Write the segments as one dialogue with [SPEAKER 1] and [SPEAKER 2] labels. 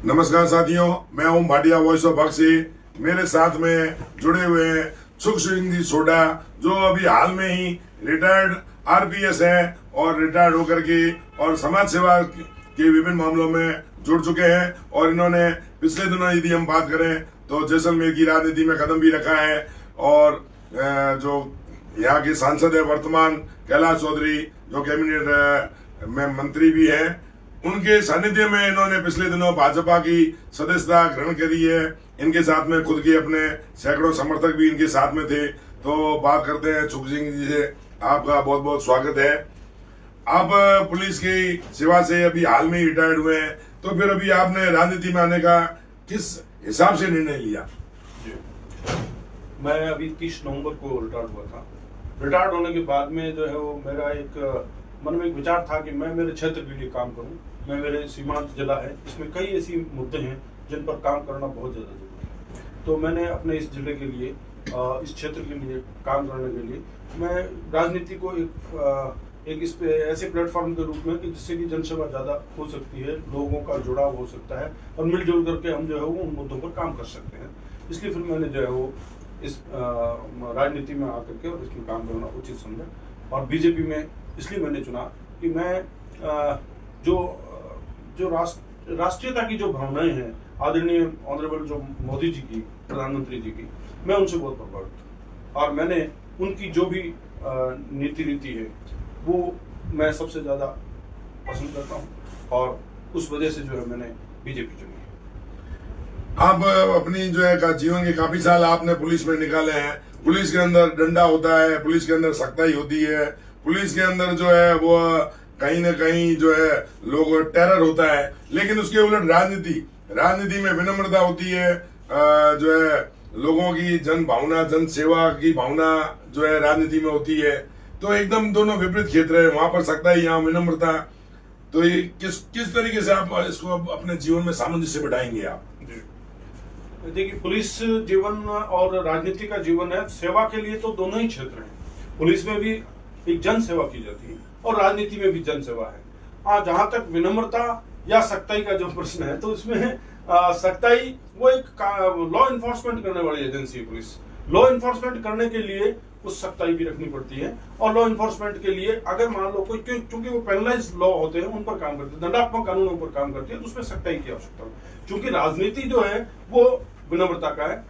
[SPEAKER 1] नमस्कार साथियों, मैं हूं भाटिया वॉइस ऑफ हक से। मेरे साथ में जुड़े हुए हैं सुख सिंह जी सोडा, जो अभी हाल में ही रिटायर्ड आरपीएस हैं और रिटायर्ड होकर के और समाज सेवा के विभिन्न मामलों में जुड़ चुके हैं। और इन्होंने पिछले दिनों यदि हम बात करें तो जैसलमेर की राजनीति में कदम भी रखा है। और जो यहाँ के सांसद है वर्तमान कैलाश चौधरी, जो कैबिनेट में मंत्री भी हैं, उनके सानिध्य में इन्होंने पिछले दिनों भाजपा की सदस्यता ग्रहण करी है। इनके साथ में खुद के अपने सैकड़ों समर्थक भी इनके साथ में थे। तो बात करते हैं सुख सिंह जी से। आपका बहुत बहुत स्वागत है। आप पुलिस की सेवा से अभी हाल में रिटायर्ड हुए हैं, तो फिर अभी आपने राजनीति में आने का किस हिसाब से निर्णय लिया?
[SPEAKER 2] मैं अभी 30 नवंबर को रिटायर्ड हुआ था। रिटायर्ड होने के बाद में जो है वो मेरा एक मन में एक विचार था कि मैं मेरे क्षेत्र के लिए काम करूं। मैं मेरे सीमांत जिला है, इसमें कई ऐसी मुद्दे हैं जिन पर काम करना बहुत ज़्यादा जरूरी है। तो मैंने अपने इस जिले के लिए, इस क्षेत्र के लिए काम करने के लिए मैं राजनीति को एक इस पे ऐसे प्लेटफॉर्म के रूप में कि जिससे कि जनसेवा ज़्यादा हो सकती है, लोगों का जुड़ाव हो सकता है और मिलजुल करके हम जो है वो उन मुद्दों पर काम कर सकते हैं। इसलिए फिर मैंने जो है वो इस राजनीति में आकर के और इसमें काम करना उचित समझा। और बीजेपी में इसलिए मैंने चुना कि मैं जो राष्ट्रीयता की जो भावनाएं हैं, आदरणीय ऑनरेबल जो मोदी जी की, प्रधानमंत्री जी की, मैं उनसे बहुत प्रभावित हूँ। और मैंने उनकी जो भी नीति रीति है वो मैं सबसे ज्यादा पसंद करता हूँ और उस वजह से जो है मैंने बीजेपी चुनी है।
[SPEAKER 1] आप अपनी जो है जीवन के काफी साल आपने पुलिस में निकाले हैं। पुलिस के अंदर डंडा होता है, पुलिस के अंदर सख्ताई होती है, पुलिस के अंदर जो है वो कहीं न कहीं जो है लोग टेरर होता है। लेकिन उसके उलट राजनीति में विनम्रता होती है, जो है लोगों की जन भावना, जन सेवा की भावना जो है राजनीति में होती है। तो एकदम दोनों विपरीत क्षेत्र है, वहां पर सख्ताई, यहाँ विनम्रता। तो ये किस तरीके से आप इसको अपने जीवन में सामंजस्य बिठाएंगे आप?
[SPEAKER 2] देखिए, पुलिस जीवन और राजनीति का जीवन है, सेवा के लिए तो दोनों ही क्षेत्र हैं। पुलिस में भी एक जन सेवा की जाती है और राजनीति में भी जन सेवा है। हाँ, जहां तक विनम्रता या सख्ताई का जो प्रश्न है, तो इसमें सख्ताई वो एक लॉ इन्फोर्समेंट करने वाली एजेंसी है पुलिस। लॉ इन्फोर्समेंट करने के लिए उस सख्ताई भी रखनी पड़ती है। और लॉ इन्फोर्समेंट के लिए अगर मान लो कोई, क्योंकि वो पेनलाइज लॉ होते हैं, उन पर काम करते हैं, दंडात्मक कानूनों पर काम करती है, तो उसमें सख्ताई की आवश्यकता है। क्योंकि राजनीति जो है वो विनम्रता का है,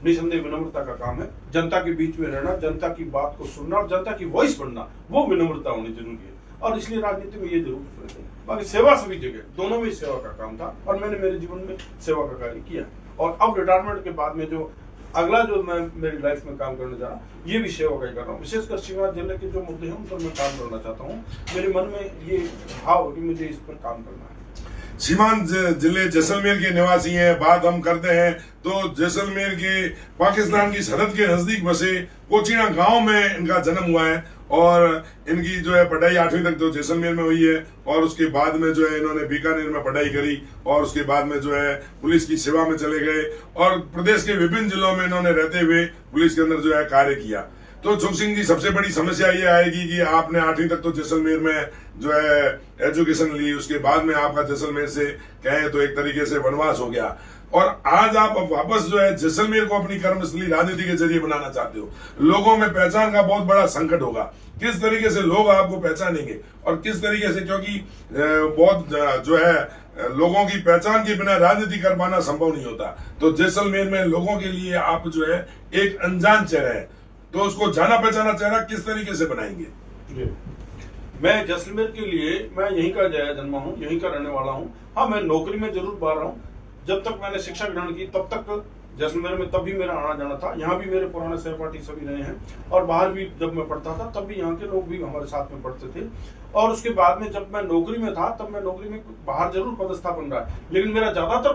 [SPEAKER 2] निसंदेह विनम्रता का काम है। जनता के बीच में रहना, जनता की बात को सुनना और जनता की वॉइस बनना, वो विनम्रता होनी जरूरी है। और इसलिए राजनीति में ये जरूर है। बाकी सेवा सभी जगह, दोनों में सेवा का काम था और मैंने मेरे जीवन में सेवा का कार्य किया। और अब रिटायरमेंट के बाद में जो अगला जो मैं मेरी लाइफ में काम करने जा रहा हूँ, ये भी सेवा का ही कर रहा हूँ। विशेषकर सीमांत जिले के जो मुद्दे हैं उन पर मैं काम करना चाहता हूँ। मेरे मन में ये भाव कि मुझे इस पर काम करना है।
[SPEAKER 1] सीमांत जिले जैसलमेर के निवासी हैं। बात हम करते हैं तो जैसलमेर के पाकिस्तान की सरहद के नजदीक बसे कोचिना गांव में इनका जन्म हुआ है। और इनकी जो है पढ़ाई 8वीं तक तो जैसलमेर में हुई है। और उसके बाद में जो है इन्होंने बीकानेर में पढ़ाई करी और उसके बाद में जो है पुलिस की सेवा में चले गए और प्रदेश के विभिन्न जिलों में इन्होंने रहते हुए पुलिस के अंदर जो है कार्य किया। तो सुख सिंह जी, सबसे बड़ी समस्या ये आएगी कि आपने 8वीं तक तो जैसलमेर में जो है एजुकेशन ली, उसके बाद में आपका जैसलमेर से कहें तो एक तरीके से वनवास हो गया। और आज आप वापस जो है जैसलमेर को अपनी कर्मस्थली राजनीति के जरिए बनाना चाहते हो। लोगों में पहचान का बहुत बड़ा संकट होगा। किस तरीके से लोग आपको पहचानेंगे और किस तरीके से, क्योंकि बहुत जो है लोगों की पहचान के बिना राजनीति कर पाना संभव नहीं होता। तो जैसलमेर में लोगों के लिए आप जो है एक अनजान चेहरा है, तो उसको जाना पहचाना चेहरा किस तरीके से बनाएंगे?
[SPEAKER 2] मैं जैसलमेर के लिए, मैं यहीं का जन्मा हूँ, यहीं का रहने वाला हूँ। हाँ, मैं नौकरी में जरूर बाहर रहा हूँ। जब तक मैंने शिक्षा ग्रहण की तब तक जैसलमेर में तब भी मेरा आना जाना था। यहाँ भी मेरे पुराने सहपाठी सभी रहे हैं और बाहर भी जब मैं पढ़ता था तब भी यहाँ के लोग भी हमारे साथ में पढ़ते थे। और उसके बाद में जब मैं नौकरी में था, तब मैं नौकरी में बाहर जरूर पदस्थापन रहा है, लेकिन मेरा ज्यादातर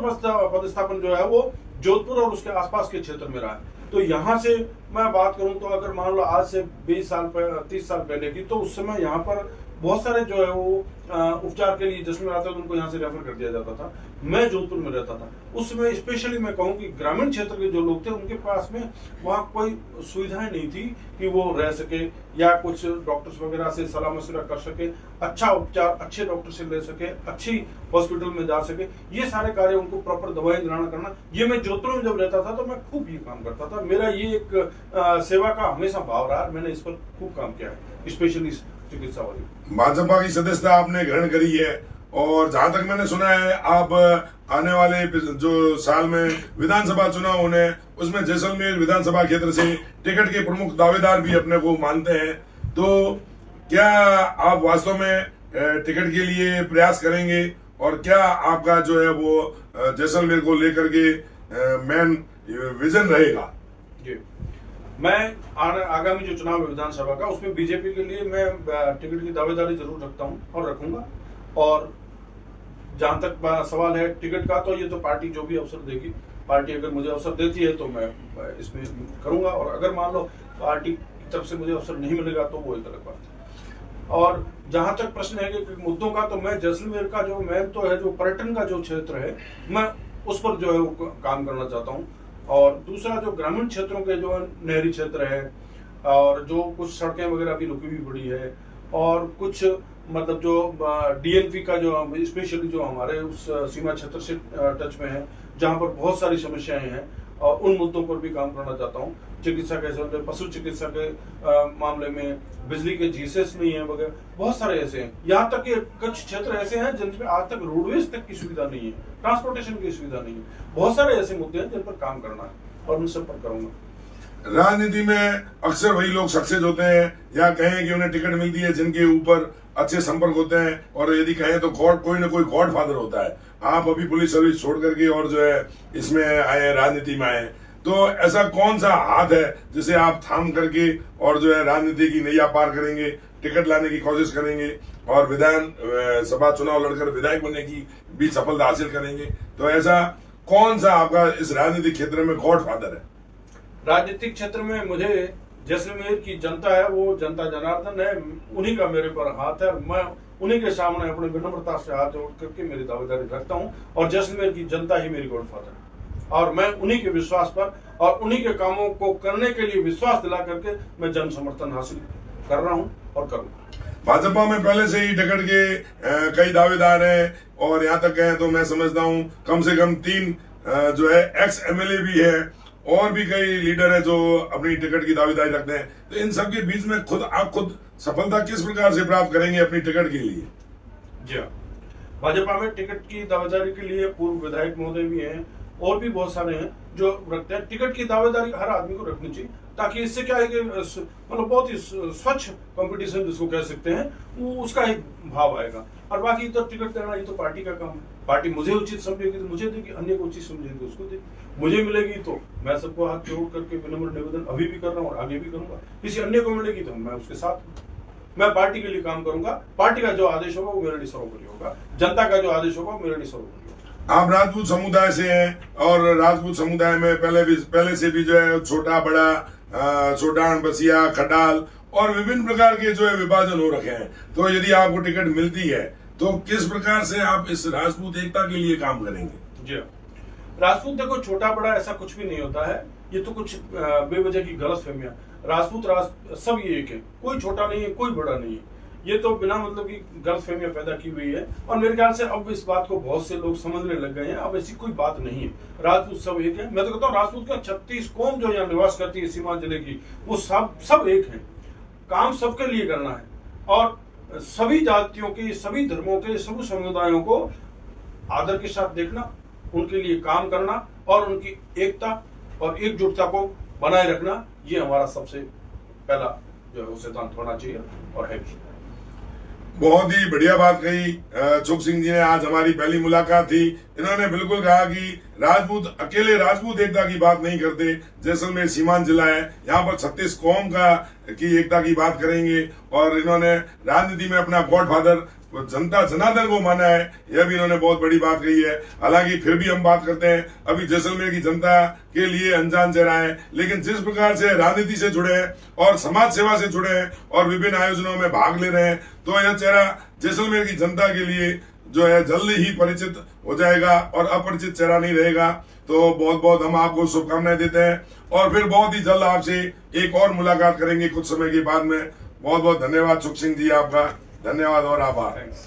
[SPEAKER 2] पदस्थापन जो है वो जोधपुर और उसके आसपास के क्षेत्र में रहा है। तो यहाँ से मैं बात करूं तो अगर मान लो आज से 20 साल 30 साल पहले की, तो उस समय यहाँ पर बहुत सारे जो है वो उपचार के लिए जैसलमेर आते थे, उनको यहाँ से रेफर कर दिया जाता था। मैं जोधपुर में रहता था, उसमें स्पेशली मैं कहूँ कि ग्रामीण क्षेत्र के जो लोग थे उनके पास में वहाँ कोई सुविधाएं नहीं थी कि वो रह सके या कुछ डॉक्टर्स वगैरह से सलाह मशवरा कर सके, अच्छा उपचार अच्छे डॉक्टर से ले सके, अच्छी हॉस्पिटल में जा सके। ये सारे कार्य, उनको प्रॉपर दवाई दिलाना करना, ये मैं जोधपुर में जब रहता था तो मैं खूब ये काम करता था। मेरा ये एक सेवा का हमेशा भाव रहा, मैंने इस पर खूब काम किया है, स्पेशली चिकित्सा वाली।
[SPEAKER 1] भाजपा की सदस्यता आपने ग्रहण करी है और जहां तक मैंने सुना है आप आने वाले जो साल में विधानसभा चुनाव होने हैं उसमें जैसलमेर विधानसभा क्षेत्र से टिकट के प्रमुख दावेदार भी अपने को मानते हैं, तो क्या आप वास्तव में टिकट के लिए प्रयास करेंगे और क्या आपका जो है वो जैसलमेर को लेकर के मेन विजन रहेगा?
[SPEAKER 2] जी, मैं आगामी जो चुनाव है विधानसभा का, उसमें बीजेपी के लिए मैं टिकट की दावेदारी जरूर रखता हूं और रखूंगा। और जहां तक सवाल है टिकट का, तो ये तो पार्टी जो भी अवसर देगी, पार्टी अगर मुझे अवसर देती है तो मैं इसमें करूंगा, और अगर मान लो पार्टी की तरफ से मुझे अवसर नहीं मिलेगा तो वो एक अलग बात है। और जहां तक प्रश्न है कि मुद्दों का, तो मैं जैसलमेर का जो मेन तो है, जो पर्यटन का जो क्षेत्र है, मैं उस पर जो है वो काम करना चाहता हूँ। और दूसरा जो ग्रामीण क्षेत्रों के जो नहरी क्षेत्र है, और जो कुछ सड़कें वगैरह भी रुकी हुई पड़ी है, और कुछ मतलब जो डीएनपी का जो स्पेशली जो हमारे उस सीमा क्षेत्र से टच में है, जहां पर बहुत सारी समस्याएं हैं, और उन मुद्दों पर भी काम करना चाहता हूँ। चिकित्सा के, पशु चिकित्सा के मामले में, बिजली के जीसेस नहीं है वगैरह, बहुत सारे ऐसे हैं। यहाँ तक कि कुछ क्षेत्र ऐसे हैं जिनमें आज तक रोडवेज तक की सुविधा नहीं है, ट्रांसपोर्टेशन की सुविधा नहीं है। बहुत सारे ऐसे मुद्दे हैं जिन पर काम करना है और उन सब पर करूंगा।
[SPEAKER 1] राजनीति में अक्सर वही लोग सक्सेस होते हैं या कहें कि उन्हें टिकट मिलती है जिनके ऊपर अच्छे संपर्क होते हैं, और यदि कहें तो कोई ना कोई गॉड फादर होता है। आप अभी पुलिस सर्विस छोड़ करके और जो है इसमें आए, राजनीति में आए, तो ऐसा कौन सा हाथ है जिसे आप थाम करके और जो है राजनीति की नैया पार करेंगे, टिकट लाने की कोशिश करेंगे और विधान सभा चुनाव लड़कर विधायक बनने की भी सफलता हासिल करेंगे? तो ऐसा कौन सा आपका इस राजनीतिक क्षेत्र में गॉड फादर है?
[SPEAKER 2] राजनीतिक क्षेत्र में मुझे जैसलमेर की जनता है, वो जनता जनार्दन है, उन्हीं का मेरे पर हाथ है। मैं उन्हीं के सामने अपने विनम्रता से हाथ जोड़ करके मेरी दावेदारी रखता हूं, और जैसलमेर की जनता ही मेरी गॉडफादर है, और मैं उन्हीं के विश्वास पर और उन्हीं के कामों को करने के लिए विश्वास दिला करके मैं जन समर्थन हासिल कर रहा हूं और करूंगा।
[SPEAKER 1] भाजपा में पहले से ही टिकट के कई दावेदार हैं, और यहाँ तक कहें तो मैं समझता हूँ कम से कम 3 जो है एक्स एमएलए भी है, और भी कई लीडर है जो अपनी टिकट की दावेदारी रखते हैं। तो इन सब के बीच में आप खुद सफलता किस प्रकार से प्राप्त करेंगे अपनी टिकट के लिए?
[SPEAKER 2] जी हाँ, भाजपा में टिकट की दावेदारी के लिए पूर्व विधायक महोदय भी हैं, और भी बहुत सारे हैं जो रखते हैं। टिकट की दावेदारी हर आदमी को रखनी चाहिए, ताकि इससे क्या है कि मतलब बहुत ही स्वच्छ कंपटीशन जिसको कह सकते हैं, वो उसका एक भाव आएगा। और बाकी तो टिकट देना ये तो पार्टी का काम है। पार्टी मुझे उचित समझेगी तो मुझे देगी, अन्य को उचित समझेगी उसको देगी। मुझे मिलेगी तो मैं सबको हाथ जोड़ करके विनम्र निवेदन अभी भी कर रहा हूँ और आगे भी करूंगा। किसी अन्य को मिलेगी तो मैं उसके साथ हूँ। मैं पार्टी के लिए काम करूंगा। पार्टी का जो आदेश होगा वो मेरे लिए सर्वोपरि होगा, जनता का जो आदेश होगा वो मेरे लिए सर्वोपरि होगा।
[SPEAKER 1] आप राजपूत समुदाय से हैं, और राजपूत समुदाय में पहले से भी जो है छोटा बड़ा, सोडान, बसिया, खडाल और विभिन्न प्रकार के जो है विभाजन हो रखे हैं। तो यदि आपको टिकट मिलती है तो किस प्रकार से आप इस राजपूत एकता के लिए काम करेंगे?
[SPEAKER 2] जी, राजपूत देखो छोटा बड़ा ऐसा कुछ भी नहीं होता है, ये तो कुछ बेवजह की गलतफहमियां। राजपूत सब ये एक है, कोई छोटा नहीं है, कोई बड़ा नहीं है। ये तो बिना मतलब की गलतफहमियां पैदा की हुई है, और मेरे ख्याल से अब इस बात को बहुत से लोग समझने लग गए हैं। अब ऐसी कोई बात नहीं है, राजपूत सब एक है। मैं तो कहता हूँ राजपूत का 36 कौम जो यहाँ निवास करती है सीमा जिले की, वो सब एक है। काम सबके लिए करना है, और सभी जातियों के, सभी धर्मों के, सभी समुदायों को आदर के साथ देखना, उनके लिए काम करना, और उनकी एकता और एकजुटता को बनाए रखना, ये हमारा सबसे पहला जो है सिद्धांत होना चाहिए और है भी।
[SPEAKER 1] बहुत ही बढ़िया बात कही सुख सिंह जी ने। आज हमारी पहली मुलाकात थी, इन्होंने बिल्कुल कहा कि राजपूत अकेले राजपूत एकता की बात नहीं करते। जैसलमेर सीमांत जिला है, यहाँ पर 36 कौम की एकता की बात करेंगे, और इन्होंने राजनीति में अपना गॉडफादर वो जनता जनार्दन को माना है, यह भी इन्होंने बहुत बड़ी बात कही है। हालांकि फिर भी हम बात करते हैं, अभी जैसलमेर की जनता के लिए अनजान चेहरा है, लेकिन जिस प्रकार से राजनीति से जुड़े हैं और समाज सेवा से जुड़े हैं और विभिन्न आयोजनों में भाग ले रहे हैं, तो यह चेहरा जैसलमेर की जनता के लिए जो है जल्द ही परिचित हो जाएगा और अपरिचित चेहरा नहीं रहेगा। तो बहुत बहुत हम आपको शुभकामनाएं देते हैं और फिर बहुत ही जल्द आपसे एक और मुलाकात करेंगे कुछ समय के बाद में। बहुत बहुत धन्यवाद सुख सिंह जी, आपका धन्यवाद और आभार।
[SPEAKER 2] थैंक्स।